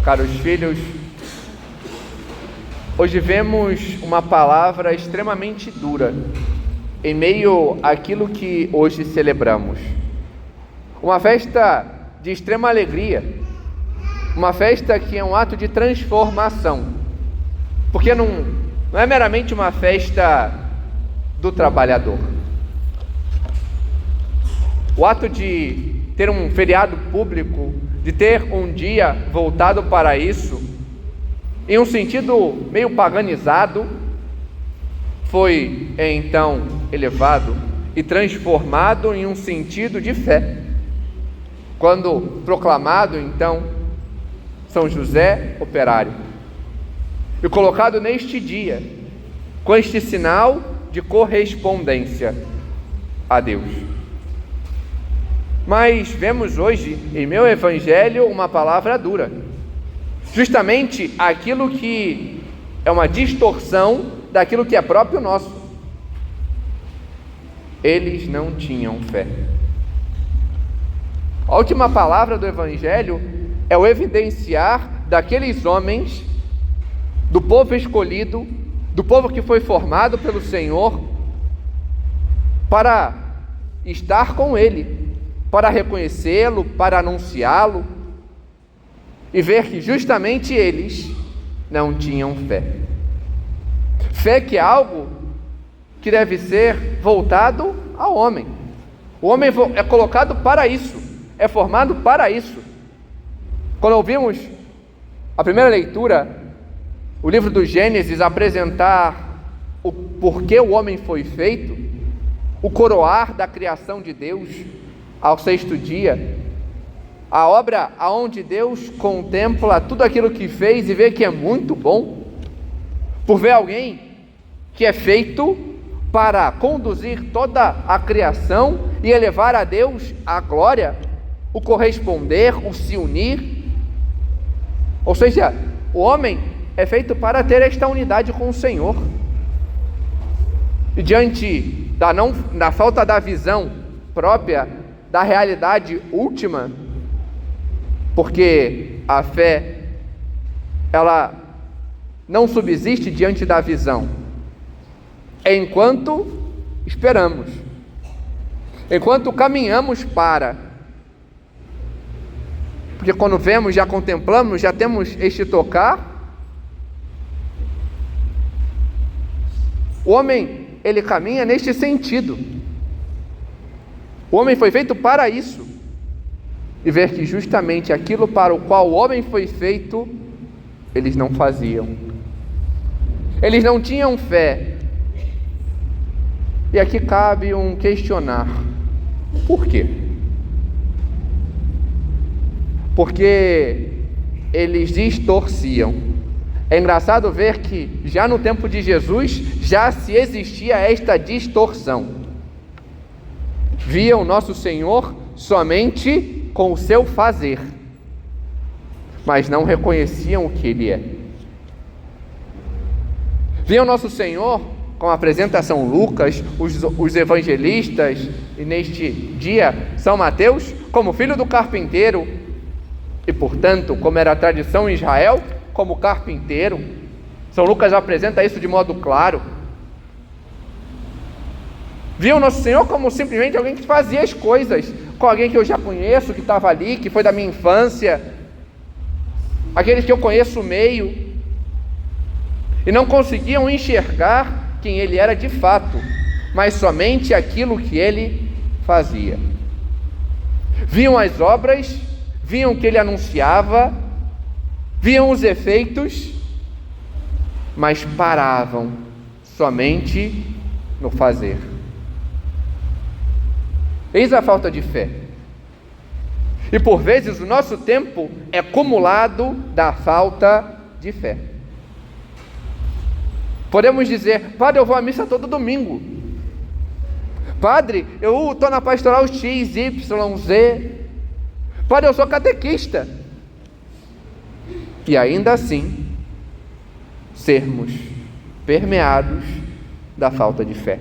Caros filhos, hoje vemos uma palavra extremamente dura em meio àquilo que hoje celebramos. Uma festa de extrema alegria, uma festa que é um ato de transformação, porque não é meramente uma festa do trabalhador. O ato de ter um feriado público, de ter um dia voltado para isso, em um sentido meio paganizado, foi então elevado e transformado em um sentido de fé, quando proclamado então São José operário, e colocado neste dia, com este sinal de correspondência a Deus. Mas vemos hoje, em meu evangelho, uma palavra dura, justamente aquilo que é uma distorção daquilo que é próprio nosso. Eles não tinham fé. A última palavra do evangelho é o evidenciar daqueles homens, do povo escolhido, do povo que foi formado pelo Senhor para estar com Ele, para reconhecê-lo, para anunciá-lo, e ver que justamente eles não tinham fé. Fé que é algo que deve ser voltado ao homem. O homem é colocado para isso, é formado para isso. Quando ouvimos a primeira leitura, o livro do Gênesis apresentar o porquê o homem foi feito, o coroar da criação de Deus ao sexto dia, a obra aonde Deus contempla tudo aquilo que fez e vê que é muito bom, por ver alguém que é feito para conduzir toda a criação e elevar a Deus a glória, o corresponder, o se unir. Ou seja, o homem é feito para ter esta unidade com o Senhor. E diante da falta da visão própria da realidade última, porque a fé, ela não subsiste diante da visão, enquanto esperamos, enquanto caminhamos para, porque quando vemos, já contemplamos, já temos este tocar. O homem, ele caminha neste sentido. O homem foi feito para isso, e ver que justamente aquilo para o qual o homem foi feito, eles não faziam. Eles não tinham fé. E aqui cabe um questionar. Por quê? Porque eles distorciam. É engraçado ver que já no tempo de Jesus já se existia esta distorção. Viam nosso Senhor somente com o seu fazer, mas não reconheciam o que Ele é. Viam nosso Senhor, com a apresentação Lucas, os evangelistas, e neste dia São Mateus, como filho do carpinteiro, e portanto, como era a tradição em Israel, como carpinteiro. São Lucas apresenta isso de modo claro. Viam nosso Senhor como simplesmente alguém que fazia as coisas, com alguém que eu já conheço, que estava ali, que foi da minha infância, aqueles que eu conheço o meio, e não conseguiam enxergar quem Ele era de fato, mas somente aquilo que Ele fazia. Viam as obras, viam o que Ele anunciava, viam os efeitos, mas paravam somente no fazer. Eis a falta de fé. E por vezes o nosso tempo é acumulado da falta de fé. Podemos dizer: padre, eu vou à missa todo domingo. Padre, eu estou na pastoral X, Y, Z. Padre, eu sou catequista. E ainda assim, sermos permeados da falta de fé.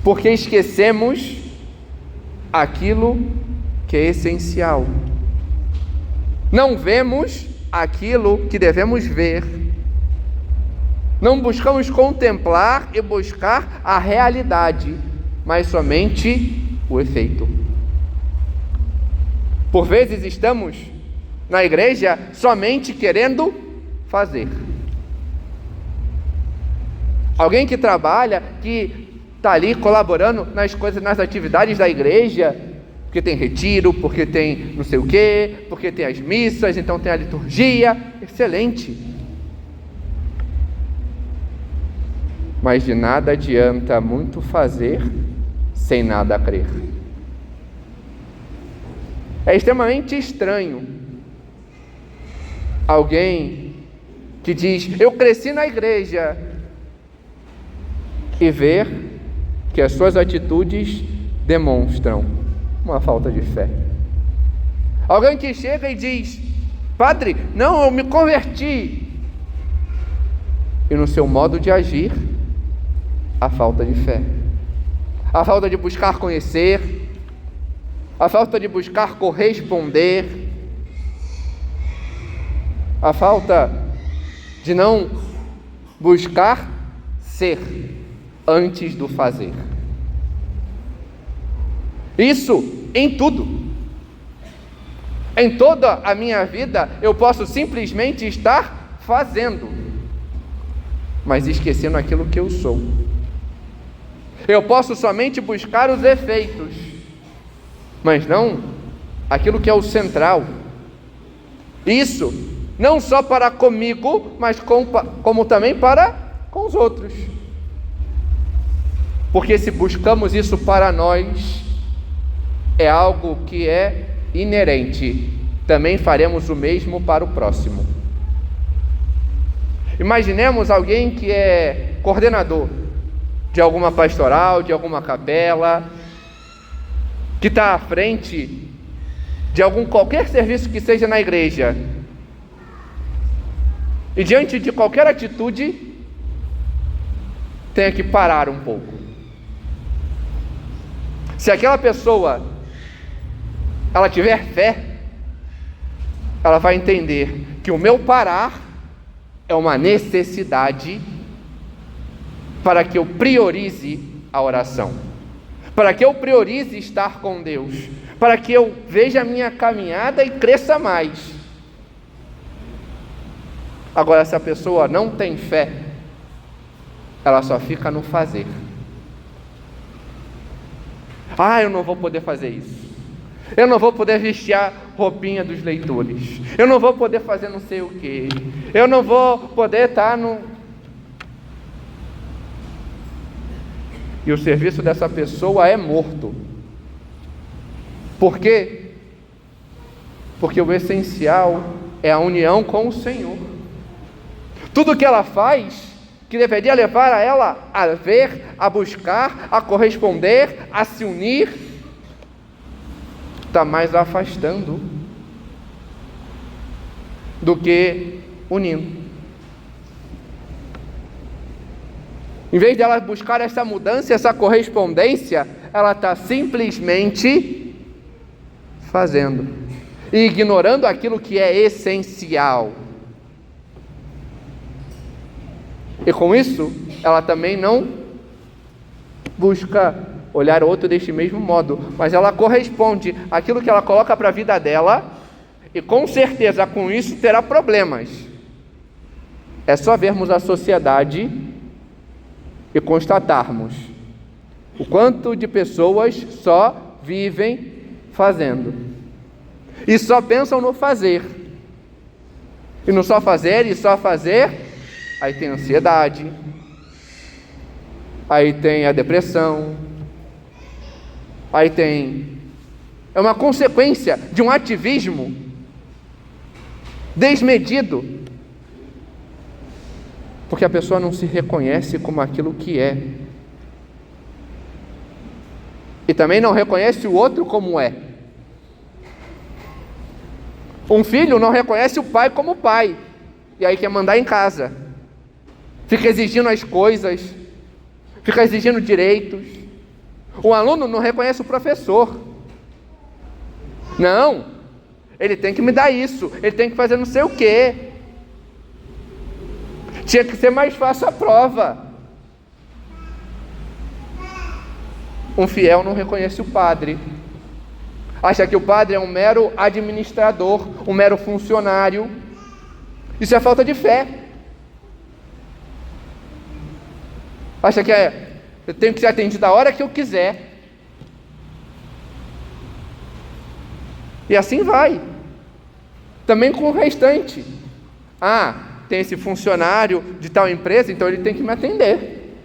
Porque esquecemos aquilo que é essencial. Não vemos aquilo que devemos ver. Não buscamos contemplar e buscar a realidade, mas somente o efeito. Por vezes estamos na igreja somente querendo fazer. Alguém que trabalha, que está ali colaborando nas coisas, nas atividades da igreja, porque tem retiro, porque tem não sei o quê, porque tem as missas, então tem a liturgia, excelente. Mas de nada adianta muito fazer sem nada crer. É extremamente estranho alguém que diz, eu cresci na igreja, e ver que as suas atitudes demonstram uma falta de fé. Alguém que chega e diz, padre, não, eu me converti, e no seu modo de agir, a falta de fé, a falta de buscar conhecer, a falta de buscar corresponder, a falta de não buscar ser antes do fazer. Isso em tudo. Em toda a minha vida eu posso simplesmente estar fazendo, mas esquecendo aquilo que eu sou. Eu posso somente buscar os efeitos, mas não aquilo que é o central. Isso não só para comigo, mas como também para com os outros. Porque se buscamos isso para nós, é algo que é inerente, também faremos o mesmo para o próximo. Imaginemos alguém que é coordenador de alguma pastoral, de alguma capela, que está à frente de qualquer serviço que seja na igreja, e diante de qualquer atitude, tenha que parar um pouco. Se aquela pessoa, ela tiver fé, ela vai entender que o meu parar é uma necessidade para que eu priorize a oração, para que eu priorize estar com Deus, para que eu veja a minha caminhada e cresça mais. Agora, se a pessoa não tem fé, ela só fica no fazer. Eu não vou poder fazer isso. Eu não vou poder vestir a roupinha dos leitores. Eu não vou poder fazer não sei o quê. Eu não vou poder estar no... E o serviço dessa pessoa é morto. Por quê? Porque o essencial é a união com o Senhor. Tudo que ela faz, que deveria levar a ela a ver, a buscar, a corresponder, a se unir, está mais afastando do que unindo. Em vez de ela buscar essa mudança, essa correspondência, ela está simplesmente fazendo e ignorando aquilo que é essencial. E com isso, ela também não busca olhar o outro deste mesmo modo, mas ela corresponde àquilo que ela coloca para a vida dela, e com certeza com isso terá problemas. É só vermos a sociedade e constatarmos o quanto de pessoas só vivem fazendo, e só pensam no fazer, e no só fazer, e só fazer. Aí tem ansiedade, aí tem a depressão, aí tem... É uma consequência de um ativismo desmedido, porque a pessoa não se reconhece como aquilo que é, e também não reconhece o outro como é. Um filho não reconhece o pai como pai, e aí quer mandar em casa, fica exigindo as coisas, fica exigindo direitos. O aluno não reconhece o professor. Não, ele tem que me dar isso, ele tem que fazer não sei o quê. Tinha que ser mais fácil a prova. Um fiel não reconhece o padre. Acha que o padre é um mero administrador, um mero funcionário. Isso é falta de fé. Acha que eu tenho que ser atendido a hora que eu quiser. E assim vai. Também com o restante. Tem esse funcionário de tal empresa, então ele tem que me atender.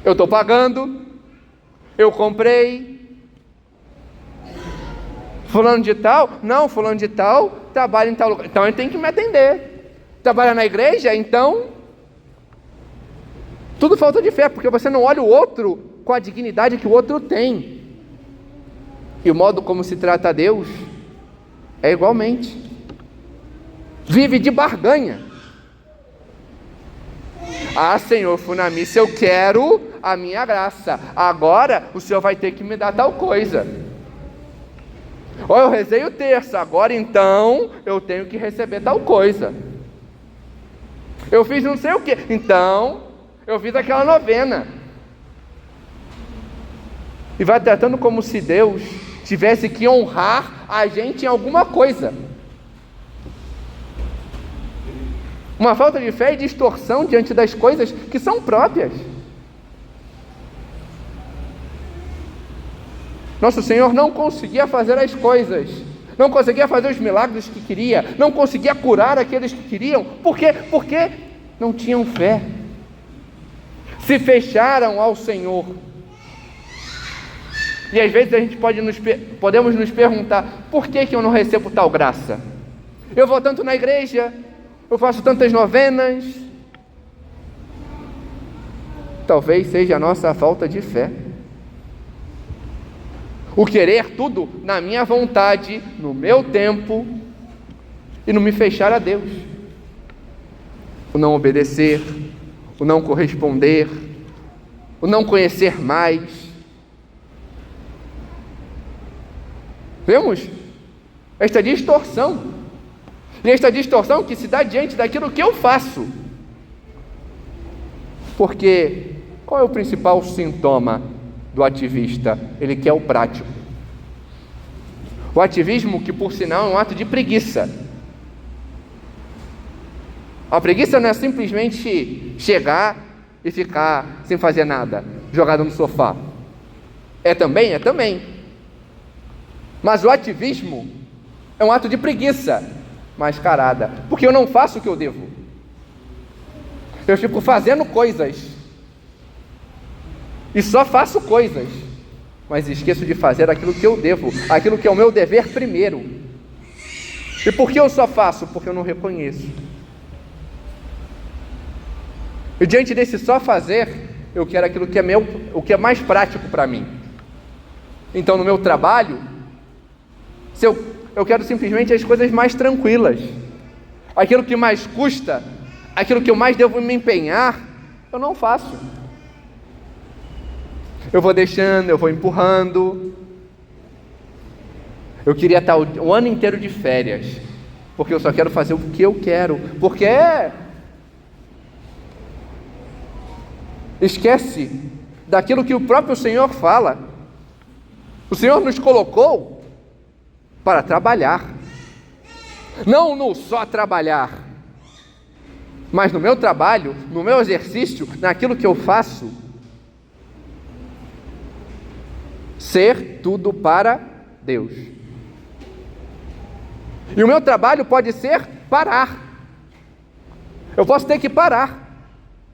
Eu estou pagando, eu comprei. Fulano de tal? Não, fulano de tal trabalha em tal lugar, então ele tem que me atender. Trabalha na igreja? Então, tudo falta de fé, porque você não olha o outro com a dignidade que o outro tem. E o modo como se trata a Deus é igualmente. Vive de barganha. Senhor, fui na missa, eu quero a minha graça. Agora o Senhor vai ter que me dar tal coisa. Eu rezei o terço, agora então eu tenho que receber tal coisa. Eu fiz não sei o que, então eu fiz aquela novena. E vai tratando como se Deus tivesse que honrar a gente em alguma coisa. Uma falta de fé e distorção diante das coisas que são próprias. Nosso Senhor não conseguia fazer as coisas, não conseguia fazer os milagres que queria, não conseguia curar aqueles que queriam. Por quê? Porque não tinham fé. Se fecharam ao Senhor. E às vezes a gente podemos nos perguntar: por que eu não recebo tal graça? Eu vou tanto na igreja, eu faço tantas novenas. Talvez seja a nossa falta de fé. O querer tudo na minha vontade, no meu tempo, e não me fechar a Deus. O não obedecer, o não corresponder, o não conhecer mais. Vemos esta distorção. E esta distorção que se dá diante daquilo que eu faço. Porque qual é o principal sintoma do ativista? Ele quer o prático. O ativismo, que por sinal é um ato de preguiça. A preguiça não é simplesmente chegar e ficar sem fazer nada, jogado no sofá. É também. Mas o ativismo é um ato de preguiça mascarada, porque eu não faço o que eu devo. Eu fico fazendo coisas e só faço coisas, mas esqueço de fazer aquilo que eu devo, aquilo que é o meu dever primeiro. E por que eu só faço? Porque eu não reconheço. E diante desse só fazer, eu quero aquilo que é o que é mais prático para mim. Então, no meu trabalho, eu quero simplesmente as coisas mais tranquilas. Aquilo que mais custa, aquilo que eu mais devo me empenhar, eu não faço. Eu vou deixando, eu vou empurrando. Eu queria estar o ano inteiro de férias, porque eu só quero fazer o que eu quero, porque esquece daquilo que o próprio Senhor fala. O Senhor nos colocou para trabalhar, não no só trabalhar, mas no meu trabalho, no meu exercício, naquilo que eu faço, ser tudo para Deus. E o meu trabalho pode ser parar. Eu posso ter que parar,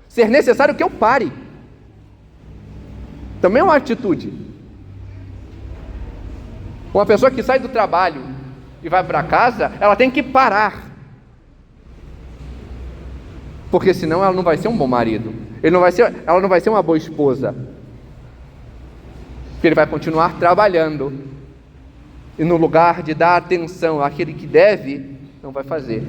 ser necessário que eu pare. Também é uma atitude. Uma pessoa que sai do trabalho e vai para casa, ela tem que parar, porque senão ela não vai ser um bom marido, ela não vai ser uma boa esposa, porque ele vai continuar trabalhando, e no lugar de dar atenção àquele que deve, não vai fazer.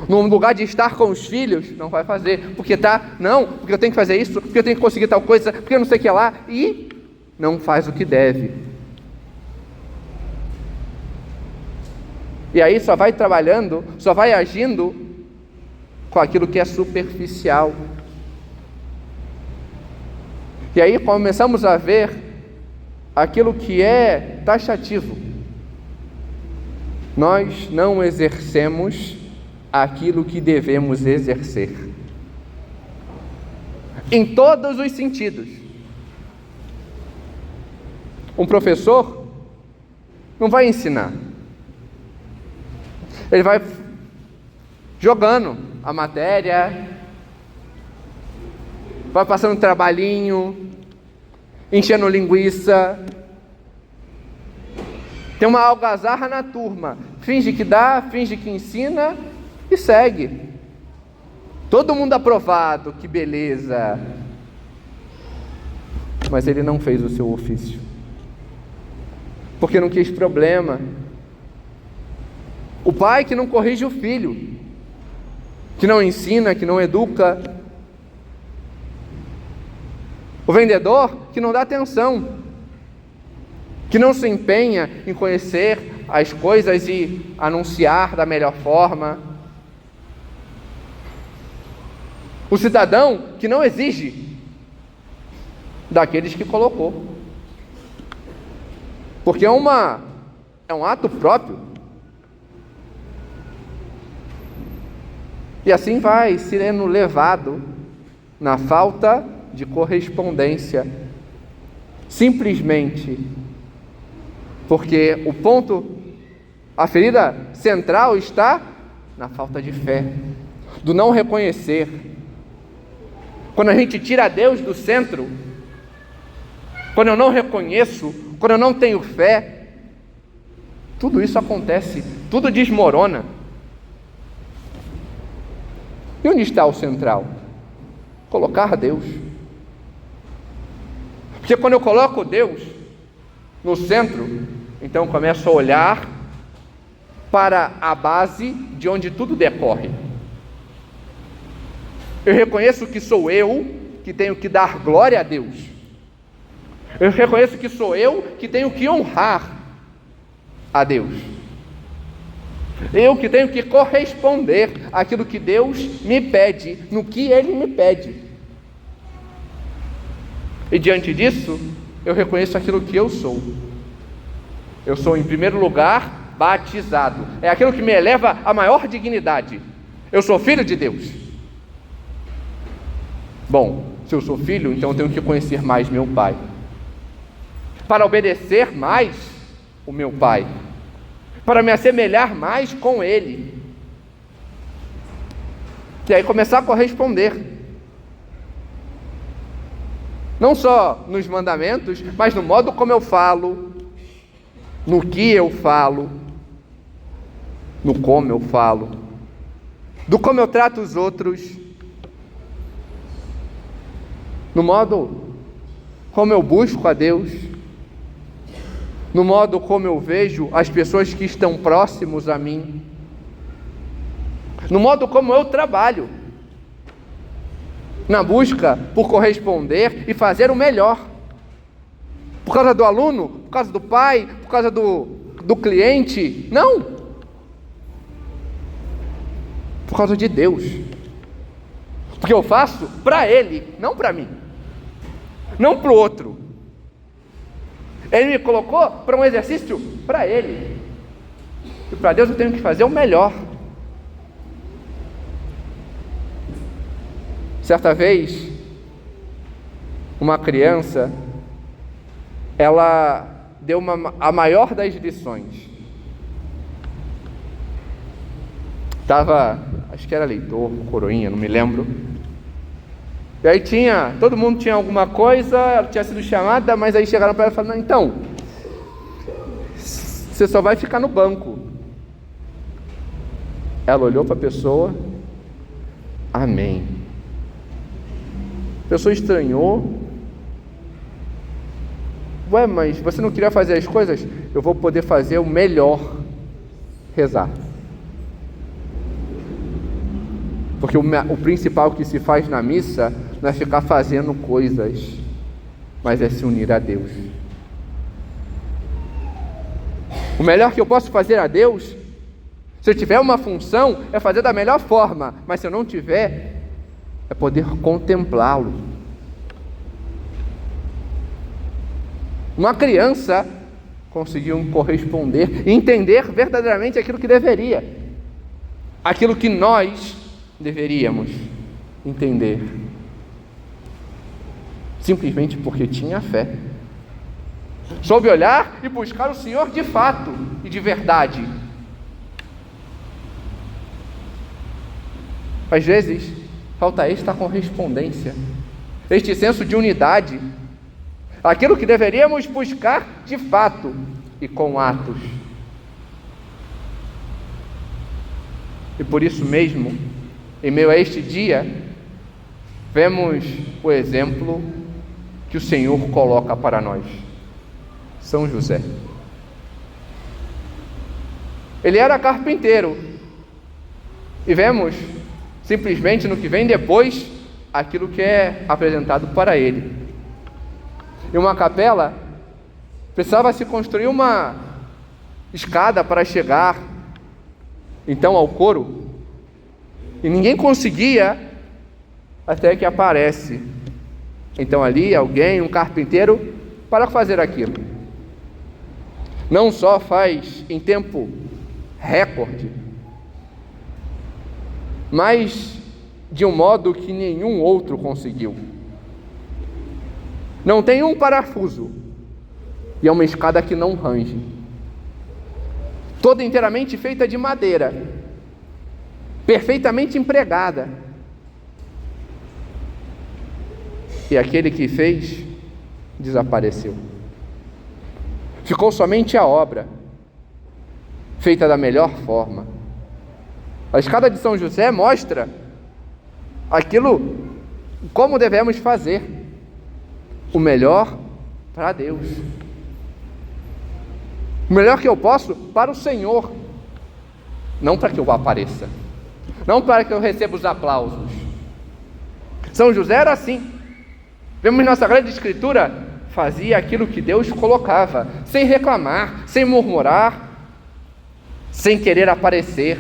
No lugar de estar com os filhos, não vai fazer, porque eu tenho que fazer isso, porque eu tenho que conseguir tal coisa, porque eu não sei o que lá, e não faz o que deve. E aí só vai trabalhando, só vai agindo com aquilo que é superficial. E aí começamos a ver aquilo que é taxativo. Nós não exercemos aquilo que devemos exercer. Em todos os sentidos. Um professor não vai ensinar. Ele vai jogando a matéria, vai passando trabalhinho, enchendo linguiça. Tem uma algazarra na turma, finge que dá, finge que ensina e segue. Todo mundo aprovado, que beleza. Mas ele não fez o seu ofício, porque não quis problema. O pai que não corrige o filho, que não ensina, que não educa. O vendedor que não dá atenção, que não se empenha em conhecer as coisas e anunciar da melhor forma. O cidadão que não exige daqueles que colocou, porque é um ato próprio. E assim vai sendo levado na falta de correspondência, simplesmente porque o ponto, a ferida central está na falta de fé, do não reconhecer. Quando a gente tira Deus do centro, quando eu não reconheço, quando eu não tenho fé, tudo isso acontece, tudo desmorona. E onde está o central? Colocar Deus. Porque quando eu coloco Deus no centro, então eu começo a olhar para a base de onde tudo decorre. Eu reconheço que sou eu que tenho que dar glória a Deus. Eu reconheço que sou eu que tenho que honrar a Deus. Eu que tenho que corresponder àquilo que Deus me pede, no que Ele me pede. E diante disso, eu reconheço aquilo que eu sou. Eu sou, em primeiro lugar, batizado. É aquilo que me eleva à maior dignidade. Eu sou filho de Deus. Bom, se eu sou filho, então eu tenho que conhecer mais meu Pai, para obedecer mais o meu Pai, para me assemelhar mais com Ele, e aí começar a corresponder, não só nos mandamentos, mas no modo como eu falo, no que eu falo, no como eu falo, do como eu trato os outros, no modo como eu busco a Deus, no modo como eu vejo as pessoas que estão próximos a mim, no modo como eu trabalho, na busca por corresponder e fazer o melhor, por causa do aluno, por causa do pai, por causa do cliente, não, por causa de Deus, porque eu faço para Ele, não para mim, não para o outro. Ele me colocou para um exercício para Ele, e para Deus eu tenho que fazer o melhor. Certa vez, uma criança, ela deu a maior das lições. Acho que era leitor, coroinha, não me lembro. E aí todo mundo tinha alguma coisa, ela tinha sido chamada, mas aí chegaram para ela e falaram: então, você só vai ficar no banco. Ela olhou para a pessoa, amém. A pessoa estranhou. Ué, mas você não queria fazer as coisas? Eu vou poder fazer o melhor, rezar. Porque o principal que se faz na missa não é ficar fazendo coisas, mas é se unir a Deus. O melhor que eu posso fazer a Deus Se eu tiver uma função, é fazer da melhor forma, mas se eu não tiver, é poder contemplá-lo. Uma criança conseguiu corresponder e entender verdadeiramente aquilo que deveria, aquilo que nós deveríamos entender, simplesmente porque tinha fé. Soube olhar e buscar o Senhor de fato e de verdade. Às vezes, falta esta correspondência, este senso de unidade, aquilo que deveríamos buscar de fato e com atos. E por isso mesmo, em meio a este dia, vemos o exemplo que o Senhor coloca para nós. São José. Ele era carpinteiro. E vemos, simplesmente no que vem depois, aquilo que é apresentado para ele. Em uma capela, precisava se construir uma escada para chegar, então, ao coro. E ninguém conseguia, até que aparece. Então ali, alguém, um carpinteiro, para fazer aquilo. Não só faz em tempo recorde, mas de um modo que nenhum outro conseguiu. Não tem um parafuso, e é uma escada que não range, toda inteiramente feita de madeira, perfeitamente empregada. E aquele que fez desapareceu. Ficou somente a obra, feita da melhor forma. A escada de São José mostra aquilo, como devemos fazer o melhor para Deus, o melhor que eu posso para o Senhor, não para que eu apareça, não para que eu receba os aplausos. São José era assim. Vemos na Sagrada Escritura, fazia aquilo que Deus colocava, sem reclamar, sem murmurar, sem querer aparecer,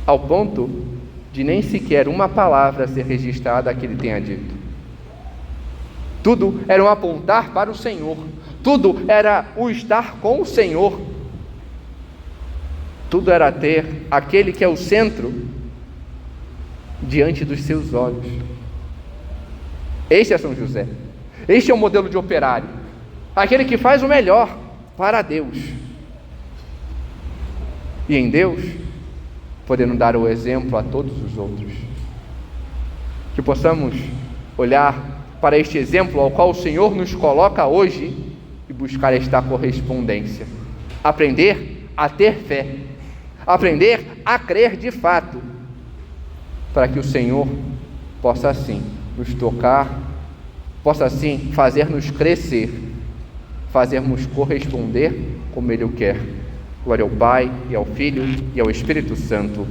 ao ponto de nem sequer uma palavra ser registrada que ele tenha dito. Tudo era um apontar para o Senhor, tudo era o estar com o Senhor, tudo era ter aquele que é o centro diante dos seus olhos. Este é São José, este é o modelo de operário, aquele que faz o melhor para Deus, e em Deus, podendo dar o exemplo a todos os outros. Que possamos olhar para este exemplo ao qual o Senhor nos coloca hoje e buscar esta correspondência, aprender a ter fé, aprender a crer de fato, para que o Senhor possa assim nos tocar, possa assim fazer-nos crescer, fazermos corresponder como Ele o quer. Glória ao Pai, e ao Filho, e ao Espírito Santo.